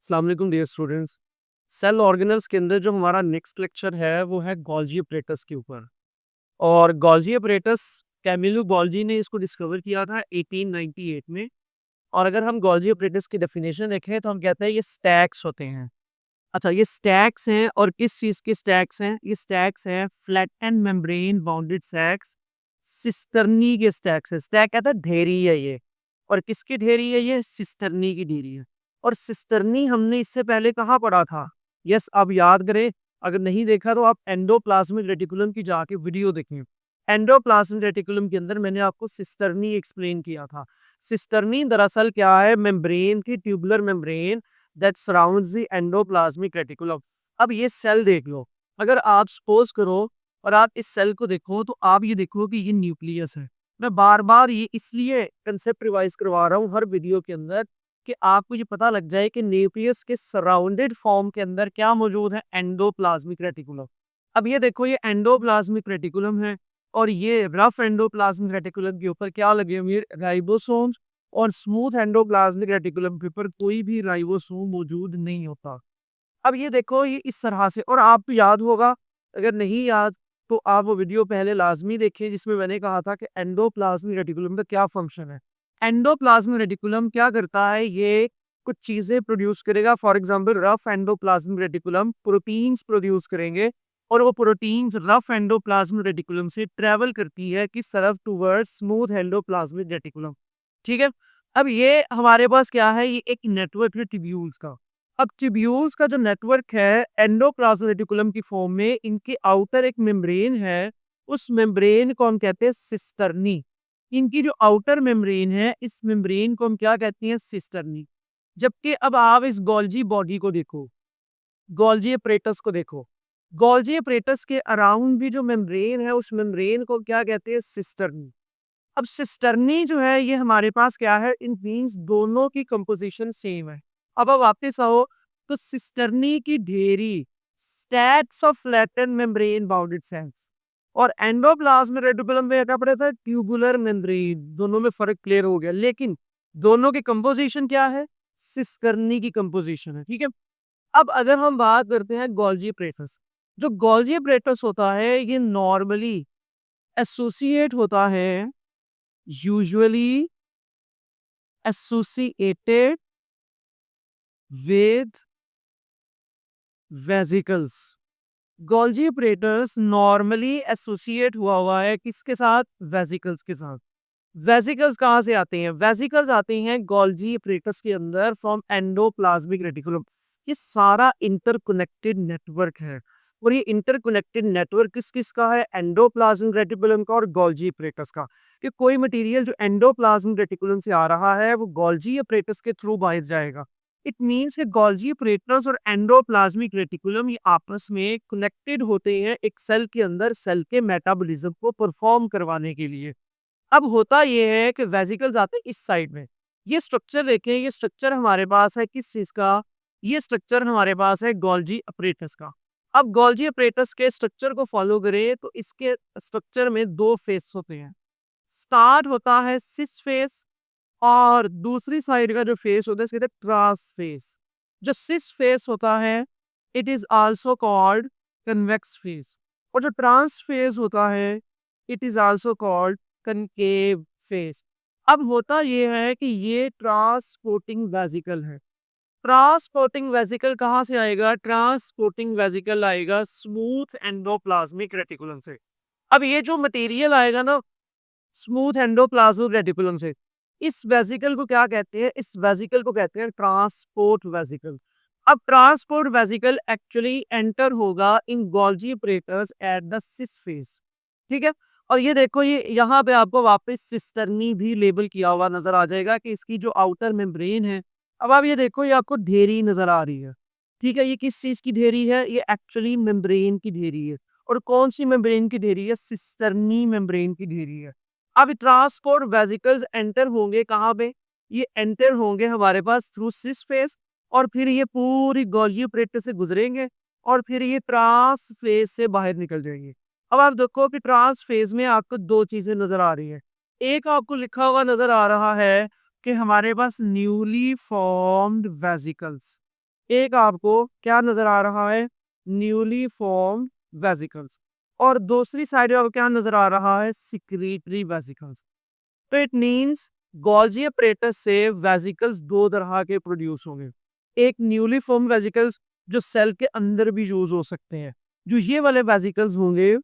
अस्सलाम वालेकुम dear students. Cell organelles के अंदर जो हमारा नेक्स्ट लेक्चर है वो है गोल्जी अपरेटस के ऊपर। और गोल्जी अपरेटस कैमिलो गोल्जी ने इसको डिस्कवर किया था 1898 में। और अगर हम गोल्जी अपरेटस की डेफिनेशन देखें तो हम कहते हैं ये स्टैक्स होते हैं। अच्छा, ये स्टैक्स हैं और किस चीज़ के स्टैक्स हैं? ये स्टैक्स हैं flat and membrane bounded sacs, cisternae के स्टैक्स है। स्टैक कहता है ढेरी है ये। और किसकी ढेरी है ये? सिस्टर्नी की ढेरी है। और सिस्टर्नी हमने इससे पहले कहाँ पढ़ा था? यस, अब याद करें। अगर नहीं देखा तो आप एंडोप्लाज्मिक रेटिकुलम की जाके वीडियो देखें। एंडोप्लाज्मिक रेटिकुलम के अंदर मैंने आपको सिस्टर्नी एक्सप्लेन किया था। सिस्टर्नी दरअसल क्या है? मेम्ब्रेन की tubular membrane that surrounds the endoplasmic reticulum. अब ये सेल देख लो। अगर आप सपोज करो और आप इस सेल को देखो तो आप ये देखो कि ये न्यूक्लियस है। मैं बार बार ये इसलिए कंसेप्ट रिवाइज करवा रहा हूँ हर वीडियो के अंदर कि आपको ये पता लग जाए कि न्यूक्लियस के सराउंडेड फॉर्म के अंदर क्या मौजूद है? Endoplasmic reticulum. अब ये देखो, ये एंडोप्लाज्मिक रेटिकुलम है और ये रफ एंडोप्लाज्मिक रेटिकुलम के ऊपर क्या लगे हुए? राइबोसोम्स। और स्मूथ एंडोप्लाज्मिक रेटिकुलम के ऊपर कोई भी राइबोसोम मौजूद नहीं होता। अब ये देखो, ये इस तरह से, और आपको याद होगा, अगर नहीं याद तो आप वो वीडियो पहले लाजमी देखें जिसमें मैंने कहा था कि एंडोप्लाज्मिक रेटिकुलम का क्या फंक्शन है। एंडोप्लाज्मिक रेटिकुलम क्या करता है? ये कुछ चीजें प्रोड्यूस करेगा। For example rough endoplasmic reticulum proteins produce करेंगे और वो प्रोटीन्स रफ एंडोप्लाज्मिक रेटिकुलम से ट्रेवल करती है किस तरफ? Towards smooth endoplasmic reticulum. ठीक है। अब ये हमारे पास क्या है? ये एक नेटवर्क है ट्यूब्यूल्स का। अब ट्यूब्यूल्स का जो नेटवर्क है एंडोप्लाज्मिक रेटिकुलम की फॉर्म में, इनके आउटर एक मेम्ब्रेन है। उस मेम्ब्रेन को हम कहते हैं सिस्टर्नी। इनकी जो आउटर मेम्ब्रेन है, इस मेम्ब्रेन को हम क्या कहते हैं? सिस्टर्नी। जबकि अब आप इस गोल्जी बॉडी को देखो, गोल्जी अपरेटस को देखो। गोल्जी अपरेटस के अराउंड भी जो मेम्ब्रेन है, उस मेम्ब्रेन को क्या कहते हैं? सिस्टर्नी। अब सिस्टर्नी जो है ये हमारे पास क्या है? इन मीन्स दोनों की कंपोजिशन सेम है। अब वापस आओ तो सिस्टर्नी की ढेरी stacks of flattened membrane bounded cells, और एंडोप्लाज्मिक रेटिकुलम में क्या पड़ा था? Tubular membrane. दोनों में फर्क क्लियर हो गया, लेकिन दोनों की कंपोजिशन क्या है? सिस्टर्नी की कंपोजिशन है। ठीक है। अब अगर हम बात करते हैं गोल्जी अपरेटस, जो गोल्जी अपरेटस होता है ये नॉर्मली एसोसिएट होता है, usually associated with vesicles. Golgi operators normally associate हुआ है किसके साथ? वेसिकल्स के साथ। वेसिकल्स कहाँ से आते हैं? वेसिकल्स आते हैं गोल्जी ऑपरेटर्स के अंदर फ्रॉम एंडोप्लाज्मिक रेटिकुलम। ये सारा इंटरकनेक्टेड नेटवर्क है। और ये इंटरकनेक्टेड नेटवर्क किस किस का है? एंडोप्लाज्मिक रेटिकुलम का और गोल्जी ऑपरेटर्स का। कि कोई मटेरियल जो एंडोप्लाज्मिक रेटिकुलम से आ रहा है वो गोल्जी ऑपरेटर्स के थ्रू बाहर जाएगा। इट मीन्स कि गोल्जी ऑपरेटर्स और एंडोप्लाज्मिक रेटिकुलम ये आपस में कनेक्टेड होते हैं एक सेल के अंदर सेल के मेटाबॉलिज्म को परफॉर्म करवाने के लिए। अब होता ये है कि वेसिकल्स आते हैं इस साइड में। ये स्ट्रक्चर देखें, ये स्ट्रक्चर हमारे पास है किस चीज का? ये स्ट्रक्चर हमारे पास है गोल्जी अपरेटस का। अब गोल्जी अपरेटस के स्ट्रक्चर को फॉलो करें तो इसके स्ट्रक्चर में दो फेस होते हैं। स्टार्ट होता है सिस फेस, और दूसरी साइड का जो फेस होता है इसके कहते हैं ट्रांस फेस। जो सिस फेस होता है it is also called convex face, और जो ट्रांस फेस होता है it is also called concave face. अब होता ये है कि ये ट्रांसपोर्टिंग वेसिकल है। ट्रांसपोर्टिंग वेसिकल कहाँ से आएगा? ट्रांसपोर्टिंग वेसिकल आएगा स्मूथ एंडोप्लाज्मिक रेटिकुलम से। अब ये जो मटेरियल आएगा ना स्मूथ एंडोप्लाज्मिक रेटिकुलम से, इस वेसिकल को क्या कहते हैं? इस वेसिकल को कहते हैं ट्रांसपोर्ट वेसिकल। अब ट्रांसपोर्ट वेसिकल एक्चुअली एंटर होगा in Golgi apparatus at the cis face. ठीक है। और ये देखो, ये यहाँ पे आपको वापस सिस्टर्नी भी लेबल किया हुआ नजर आ जाएगा कि इसकी जो आउटर मेम्ब्रेन है। अब आप ये देखो, ये आपको ढेरी नजर आ रही है। ठीक है। ये किस चीज की ढेरी है? ये एक्चुअली मेम्ब्रेन की ढेरी है। और कौन सी मेम्ब्रेन की ढेरी है? सिस्टर्नी मेम्ब्रेन की ढेरी है। अब ट्रांसपोर्ट वेसिकल्स एंटर होंगे कहाँ पे? ये एंटर होंगे हमारे पास थ्रू सिस फेस, और फिर ये पूरी गोल्जी ऑपरेटर से गुजरेंगे और फिर ये ट्रांस फेज से बाहर निकल जाएंगे। अब आप देखो कि ट्रांस फेज में आपको दो चीजें नजर आ रही है। एक आपको लिखा हुआ नजर आ रहा है कि हमारे पास न्यूली फॉर्म्ड वेसिकल्स। एक आपको क्या नजर आ रहा है, न्यूली फॉर्म्ड वेसिकल्स, और दूसरी साइड में क्या नजर आ रहा है, सिक्रीटरी वेसिकल्स। तो इट मींस गोल्जी अपरेटस से वेसिकल्स दो तरह के प्रोड्यूस होंगे। एक न्यूली फॉर्म वेसिकल्स जो सेल के अंदर भी यूज हो सकते हैं। जो ये वाले वेसिकल्स होंगे,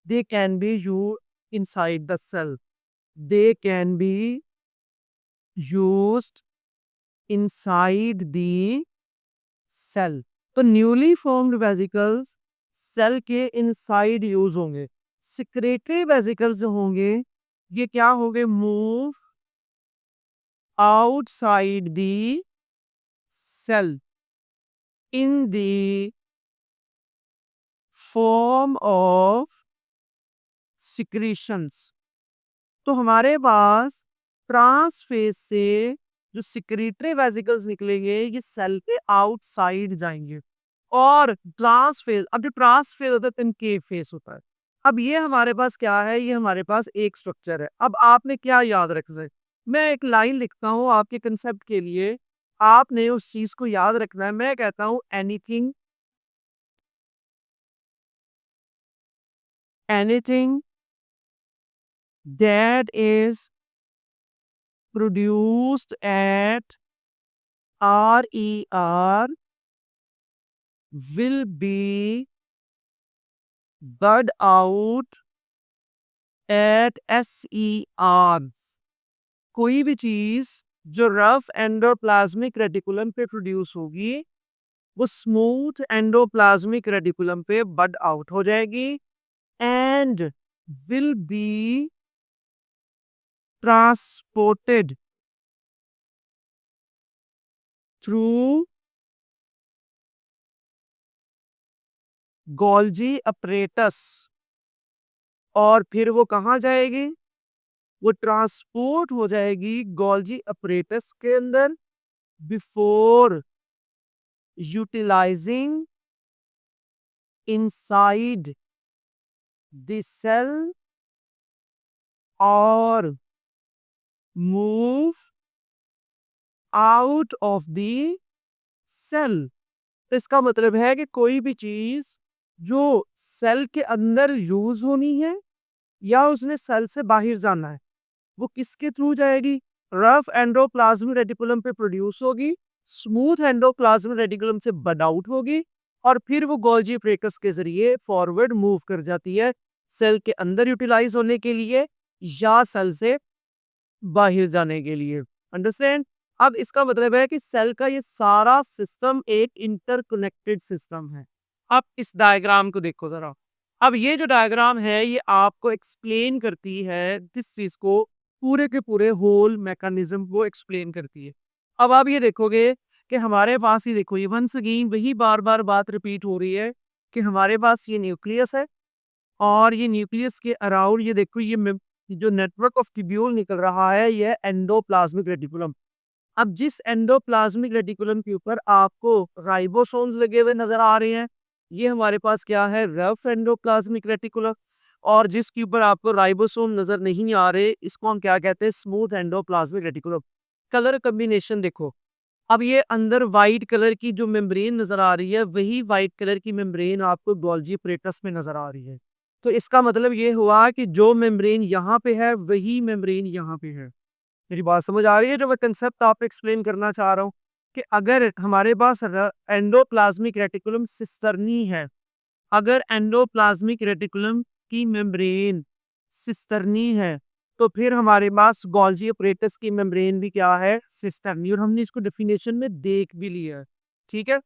they can be use inside the cell, they can be used inside the cell. तो न्यूली फॉर्म्ड वेसिकल्स सेल के इनसाइड यूज होंगे। सिक्रेटरी वेसिकल्स जो होंगे, ये क्या होंगे, move outside the cell in the form of secretions। तो हमारे पास ट्रांसफेज से जो सिक्रीटरी वेसिकल्स निकलेंगे, ये सेल के आउटसाइड जाएंगे। और ट्रांसफेज, अब जो ट्रांसफेज होता है इनके फेस होता है। अब ये हमारे पास क्या है, ये हमारे पास एक स्ट्रक्चर है। अब आपने क्या याद रखना है, मैं एक लाइन लिखता हूं आपके कंसेप्ट के लिए, आपने उस चीज को याद रखना है। मैं कहता हूं anything anything that is produced at RER will be bud out at SER। कोई भी चीज जो रफ एंडोप्लाज्मिक रेटिकुलम पे प्रोड्यूस होगी, वो स्मूथ एंडोप्लाज्मिक रेटिकुलम पे बड आउट हो जाएगी and will be transported through Golgi apparatus. और फिर वो कहाँ जाएगी, वो ट्रांसपोर्ट हो जाएगी गोल्जी अपरेटस के अंदर before utilizing inside the cell और move out of the cell. तो इसका मतलब है कि कोई भी चीज जो सेल के अंदर यूज होनी है या उसने सेल से बाहर जाना है, वो किसके थ्रू जाएगी, रफ एंडोप्लाज्मिक रेटिकुलम पे प्रोड्यूस होगी, स्मूथ एंडोप्लाज्मिक रेटिकुलम से बड आउट होगी, और फिर वो गोल्जी प्रेकस के जरिए फॉरवर्ड मूव कर जाती है सेल के अंदर यूटिलाइज होने के लिए या सेल से बाहर जाने के लिए। अंडरस्टैंड। अब इसका मतलब है कि सेल का ये सारा सिस्टम एक इंटरकनेक्टेड सिस्टम है। अब इस डायग्राम को देखो जरा। अब ये जो डायग्राम है, ये आपको एक्सप्लेन करती है किस चीज को, पूरे के पूरे होल मैकेनिज्म को एक्सप्लेन करती है। अब आप ये देखोगे कि हमारे पास ही देखो, ये वंस अगेन वही बार बार बात रिपीट हो रही है कि हमारे पास ये न्यूक्लियस है और ये न्यूक्लियस के अराउंड ये देखो ये जो नेटवर्क ऑफ ट्यूब्यूल निकल रहा है, ये एंडोप्लाज्मिक रेटिकुलम। अब जिस एंडोप्लाज्मिक रेटिकुलम के ऊपर आपको राइबोसोम्स लगे हुए नजर आ रहे हैं, ये हमारे पास क्या है, रफ एंडोप्लाज्मिक रेटिकुलम। और जिसके ऊपर आपको राइबोसोम नजर नहीं आ रहे, इसको हम क्या कहते हैं, smooth endoplasmic reticulum. Colour combination देखो, अब ये अंदर व्हाइट कलर की जो मेम्ब्रेन नजर आ रही है, वही व्हाइट कलर की मेम्ब्रेन आपको गोल्जी अपरेटस में नजर आ रही है। तो इसका मतलब ये हुआ कि जो मेम्ब्रेन यहाँ पे है वही मेम्ब्रेन यहाँ पे है। मेरी बात समझ आ रही है, जो मैं कंसेप्ट आप एक्सप्लेन करना चाह रहा हूँ कि अगर हमारे पास एंडोप्लाज्मिक रेटिकुलम सिस्टर्नी है, अगर एंडोप्लाज्मिक रेटिकुलम की मेम्ब्रेन सिस्टर्नी है, तो फिर हमारे पास गोल्जी अपरेटस की मेम्ब्रेन भी क्या है, सिस्टर्नी। और हमने इसको डेफिनेशन में देख भी लिया है। ठीक है।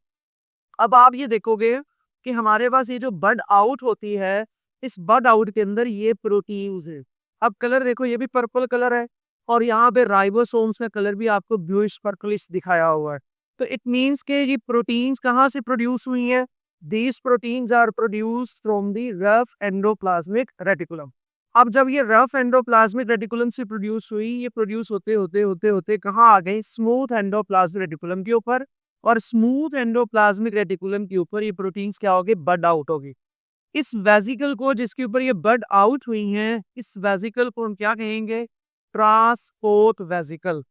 अब आप ये देखोगे कि हमारे पास ये जो बड आउट होती है, इस बड आउट के अंदर ये प्रोटीन्स है। अब कलर देखो, ये भी पर्पल कलर है और यहाँ पे राइबोसोम्स का कलर भी आपको ब्लूइश पर्पलिश दिखाया हुआ है। तो इट मींस के ये प्रोटीन्स कहाँ से प्रोड्यूस हुई हैं, these proteins are produced from the rough endoplasmic reticulum. अब जब ये रफ एंडोप्लाज्मिक रेटिकुलम से प्रोड्यूस हुई, ये प्रोड्यूस होते होते होते होते कहाँ आ गई, स्मूथ एंडोप्लाज्मिक रेटिकुलम के ऊपर। और स्मूथ एंडोप्लाज्मिक रेटिकुलम के ऊपर ये प्रोटीन्स क्या होगी, बड आउट होगी। इस वेसिकल को जिसके ऊपर ये बड आउट हुई हैं, इस वेसिकल को हम क्या कहेंगे, ट्रांसपोर्ट वेसिकल।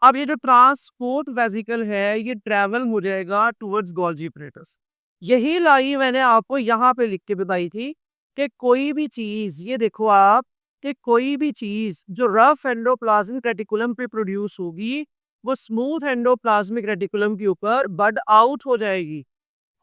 अब ये जो ट्रांसपोर्ट वेसिकल है ये ट्रेवल हो जाएगा टुवर्ड्स गोल्जी apparatus। यही लाइन मैंने आपको यहाँ पे लिख के बताई थी कि कोई भी चीज, ये देखो आप, कि कोई भी चीज जो रफ एंडोप्लाज्मिक रेटिकुलम पे प्रोड्यूस होगी वो स्मूथ एंडोप्लाज्मिक रेटिकुलम के ऊपर बड आउट हो जाएगी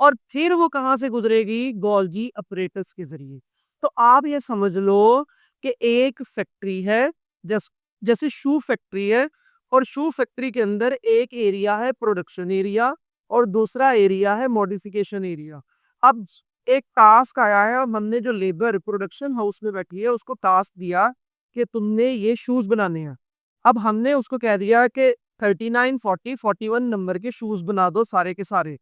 और फिर वो कहाँ से गुजरेगी? गोल्जी अपरेटस के जरिए। तो आप ये समझ लो कि एक फैक्ट्री है, जैसे शू फैक्ट्री है, और शू फैक्ट्री के अंदर एक एरिया है प्रोडक्शन एरिया और दूसरा एरिया है मॉडिफिकेशन एरिया। अब एक टास्क आया है और हमने जो लेबर प्रोडक्शन हाउस में बैठी है उसको टास्क दिया कि तुमने ये शूज बनाने हैं। अब हमने उसको कह दिया कि 39, 40, 41 नंबर के शूज बना दो सारे के सारे।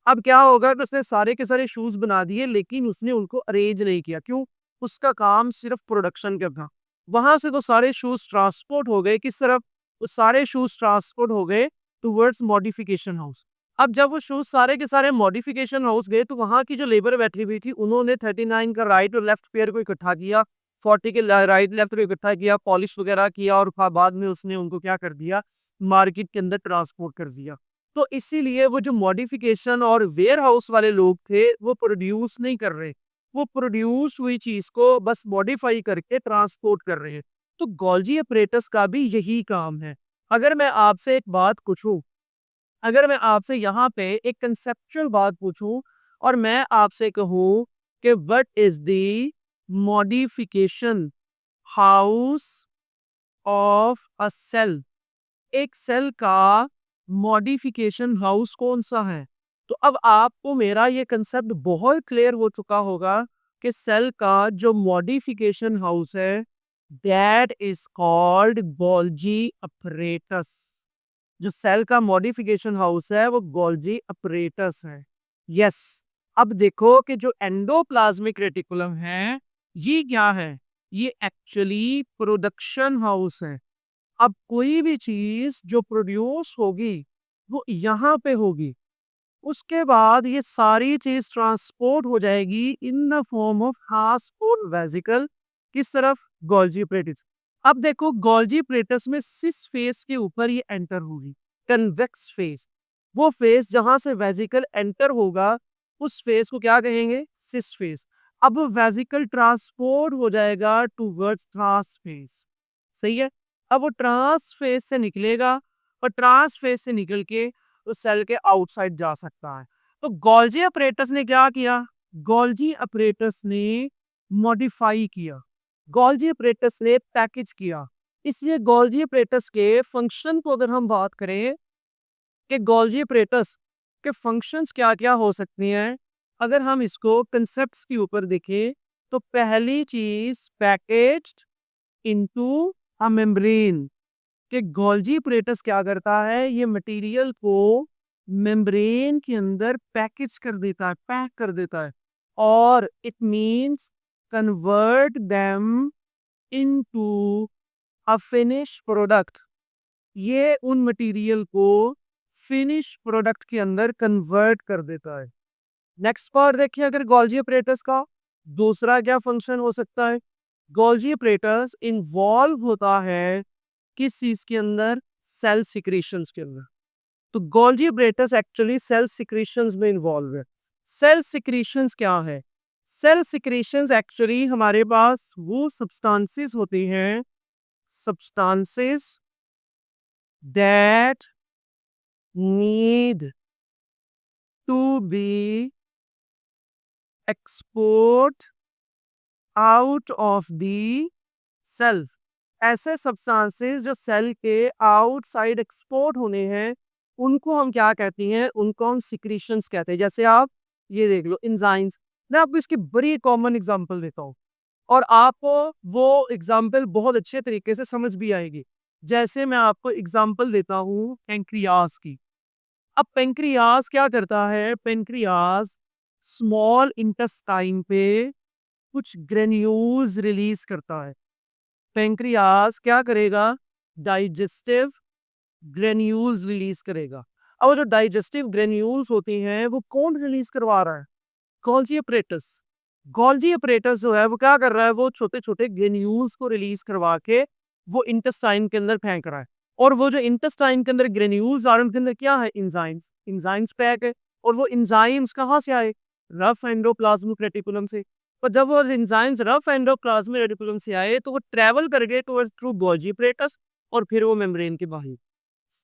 अब क्या होगा कि उसने सारे के सारे शूज बना दिए लेकिन उसने उनको अरेंज नहीं किया। क्यों? उसका काम सिर्फ प्रोडक्शन का था। वहां से तो सारे शूज ट्रांसपोर्ट हो गए किस तरफ? वो सारे शूज ट्रांसपोर्ट हो गए टुवर्ड्स मॉडिफिकेशन हाउस। अब जब वो शूज सारे के सारे मॉडिफिकेशन हाउस गए तो वहां की जो लेबर बैठी हुई थी उन्होंने 39 का राइट और लेफ्ट पेयर को इकट्ठा किया, 40 के राइट लेफ्ट को इकट्ठा किया, पॉलिश वगैरह किया और बाद में उसने उनको क्या कर दिया? मार्केट के अंदर ट्रांसपोर्ट कर दिया। तो इसीलिए वो जो मॉडिफिकेशन और वेयर हाउस वाले लोग थे वो प्रोड्यूस नहीं कर रहे, वो प्रोड्यूस हुई चीज को बस मॉडिफाई करके ट्रांसपोर्ट कर रहे हैं। तो गोल्जी अपरेटस का भी यही काम है। अगर मैं आपसे एक बात पूछूं, अगर मैं आपसे यहाँ पे एक कंसेप्चुअल बात पूछूं और मैं आपसे कहूं कि what is the modification house of a cell, एक सेल का मॉडिफिकेशन हाउस कौन सा है? तो अब आपको मेरा ये कंसेप्ट बहुत क्लियर हो चुका होगा कि सेल का जो मॉडिफिकेशन हाउस है that is called Golgi apparatus. जो सेल का मॉडिफिकेशन हाउस है वो गोल्जी अपरेटस है। यस। अब देखो कि जो एंडोप्लाज्मिक रेटिकुलम है ये क्या है? ये एक्चुअली प्रोडक्शन हाउस है। अब कोई भी चीज जो प्रोड्यूस होगी वो यहाँ पे होगी, उसके बाद ये सारी चीज ट्रांसपोर्ट हो जाएगी in the form of transport vesicle किस तरफ? Golgi plates. अब देखो गोल्जी प्लेटस में सिस फेस के ऊपर ये एंटर होगी, कन्वेक्स फेस। वो फेस जहां से वेसिकल एंटर होगा उस फेस को क्या कहेंगे? Cis face. अब वेसिकल ट्रांसपोर्ट हो जाएगा टूवर्ड्स ट्रांस फेस। सही है। अब वो ट्रांस फेस से निकलेगा और ट्रांस फेस से निकल के उस सेल के आउटसाइड जा सकता है। तो गोल्जी अपरेटस ने क्या किया? गोल्जी अपरेटस ने मॉडिफाई किया, गोल्जी अपरेटस ने पैकेज किया। इसलिए गोल्जी अपरेटस के फंक्शन को अगर हम बात करें कि गोल्जी अपरेटस के फंक्शंस क्या क्या हो सकती हैं, अगर हम इसको कंसेप्ट्स के ऊपर देखें तो पहली चीज पैकेज्ड इनटू अ मेम्ब्रेन, कि गोल्जी अपरेटस क्या करता है? ये मटेरियल को मेम्ब्रेन के अंदर पैकेज कर देता है, पैक कर देता है, और it means convert them into a finish product. ये उन मटेरियल को फिनिश प्रोडक्ट के अंदर कन्वर्ट कर देता है। नेक्स्ट पार्ट देखिए, अगर गोल्जी अपरेटस का दूसरा क्या फंक्शन हो सकता है? गोल्जी अपरेटस इन्वॉल्व होता है किस चीज के अंदर? सेल सिक्रीशंस के अंदर। तो गोल्जी अपरेटस एक्चुअली सेल सिक्रीशंस में इन्वॉल्व है। सेल सिक्रीशंस क्या है? सेल सिक्रीशंस एक्चुअली हमारे पास वो सब्सटेंसेस होती हैं, substances that need to be export out of the cell. ऐसे सब्सटेंसेस जो सेल के आउटसाइड एक्सपोर्ट होने हैं उनको हम क्या कहते हैं? उनको हम सिक्रीशंस कहते हैं। जैसे आप ये देख लो एंजाइम्स, मैं आपको इसकी बड़ी कॉमन एग्जांपल देता हूँ और आपको वो एग्जांपल बहुत अच्छे तरीके से समझ भी आएगी। जैसे मैं आपको एग्जांपल देता हूँ पेंक्रियाज की। अब पेंक्रियाज क्या करता है? पेंक्रियाज स्मॉल इंटेस्टाइन पे कुछ ग्रेन्यूल्स रिलीज करता है। पेंक्रियाज क्या करेगा? डाइजेस्टिव ग्रेन्यूल्स रिलीज करेगा। अब वो जो डाइजेस्टिव ग्रेन्यूल्स होती हैं वो कौन रिलीज करवा रहा है? Golgi apparatus. गोल्जी अपरेटस जो है वो क्या कर रहा है? वो छोटे छोटे ग्रेन्यूल्स को रिलीज करवा के वो इंटेस्टाइन के अंदर फेंक रहा है। और वो जो इंटेस्टाइन के अंदर ग्रेन्यूल्स आ रहे हैं उनके अंदर क्या है, इंजाइम्स, इंजाइम्स पैक है। और वो इंजाइम्स कहाँ से आए, रफ एंडोप्लाज्मिक रेटिकुलम से। और जब वो इंजाइम्स रफ एंडोप्लाज्मिक रेटिकुलम से आए तो वो ट्रेवल कर गए टुवर्ड्स थ्रू गोल्जी apparatus और फिर वो मेम्ब्रेन के बाहर।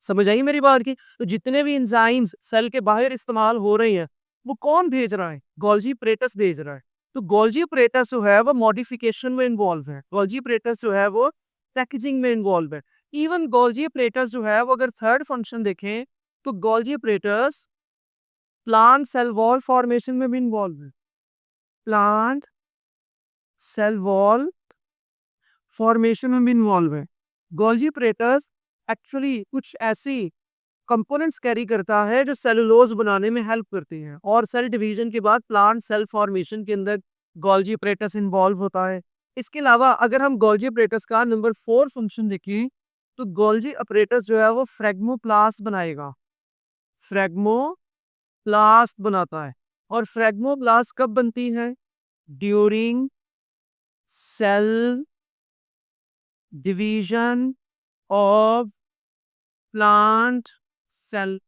समझ आई मेरी बात की? तो जितने भी एंजाइम्स सेल के बाहर इस्तेमाल हो रही हैं, वो कौन भेज रहा है? गोल्जी apparatus भेज रहा है। तो गोल्जी apparatus जो है वो मॉडिफिकेशन में इन्वॉल्व है। गोल्जी apparatus जो है वो पैकेजिंग में इन्वॉल्व है। इवन गोल्जी apparatus जो है वो अगर थर्ड फंक्शन देखें तो Golgi apparatus plant cell wall formation में भी इन्वॉल्व है। प्लांट सेल वॉल फॉर्मेशन में भी इन्वॉल्व है। गोल्जी apparatus एक्चुअली कुछ ऐसी कंपोनेंट्स कैरी करता है जो सेलुलोज बनाने में हेल्प करती हैं और सेल डिवीजन के बाद प्लांट सेल फॉर्मेशन के अंदर गोल्जी apparatus इन्वॉल्व होता है। इसके अलावा अगर हम गोल्जी apparatus का नंबर 4 फंक्शन देखें तो गोल्जी apparatus जो है वो फ्रेगमोप्लास्ट बनाएगा। फ्रेगमोप्लास्ट बनाता है। और फ्रेगमोप्लास्ट कब बनती है? During cell division of plant cell.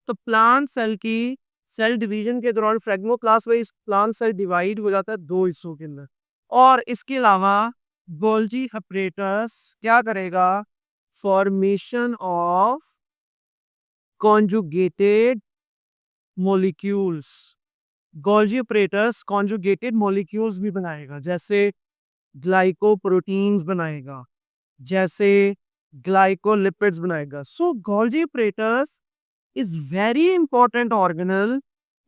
तो प्लांट सेल की सेल डिवीजन के दौरान phragmoplast wise plant cell divide हो जाता है दो हिस्सों के अंदर। और इसके अलावा गोल्जी apparatus क्या करेगा? Formation of conjugated molecules. Golgi apparatus conjugated molecules भी बनाएगा, जैसे ग्लाइकोप्रोटीन्स बनाएगा, जैसे ग्लाइकोलिपिड्स बनाएगा। So Golgi apparatus is very important organelle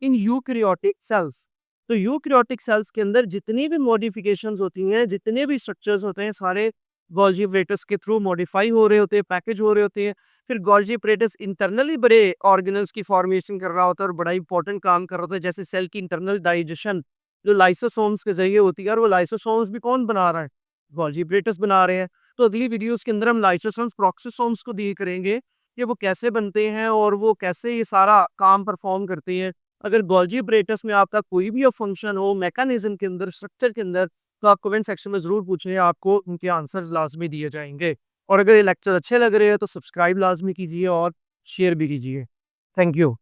in eukaryotic cells। तो यूकैरियोटिक सेल्स के अंदर जितनी भी मॉडिफिकेशंस होती हैं, जितने भी स्ट्रक्चर्स होते हैं, सारे गोल्जी apparatus के थ्रू मॉडिफाई हो रहे होते हैं, पैकेज हो रहे होते हैं। फिर गोल्जी apparatus इंटरनली बड़े ऑर्गेनल्स की फॉर्मेशन कर रहा होता है और बड़ा इंपॉर्टेंट काम कर रहा होता है, जैसे सेल की इंटरनल डाइजेशन जो लाइसोसोम्स के जरिए होती है, और वो लाइसोसोम्स भी कौन बना रहा है? गोल्जी apparatus बना रहे हैं। तो अगली वीडियोस के अंदर हम लाइसोसोम्स प्रोक्सोसोम्स को डील करेंगे कि वो कैसे बनते हैं और वो कैसे ये सारा काम परफॉर्म करते हैं। अगर गोल्जी apparatus में आपका कोई भी फंक्शन हो मैकेनिज्म के अंदर, स्ट्रक्चर के अंदर, तो आप कमेंट सेक्शन में ज़रूर पूछें, आपको उनके आंसर्स लाजमी दिए जाएंगे। और अगर ये लेक्चर अच्छे लग रहे हैं तो सब्सक्राइब लाजमी कीजिए और शेयर भी कीजिए। Thank you.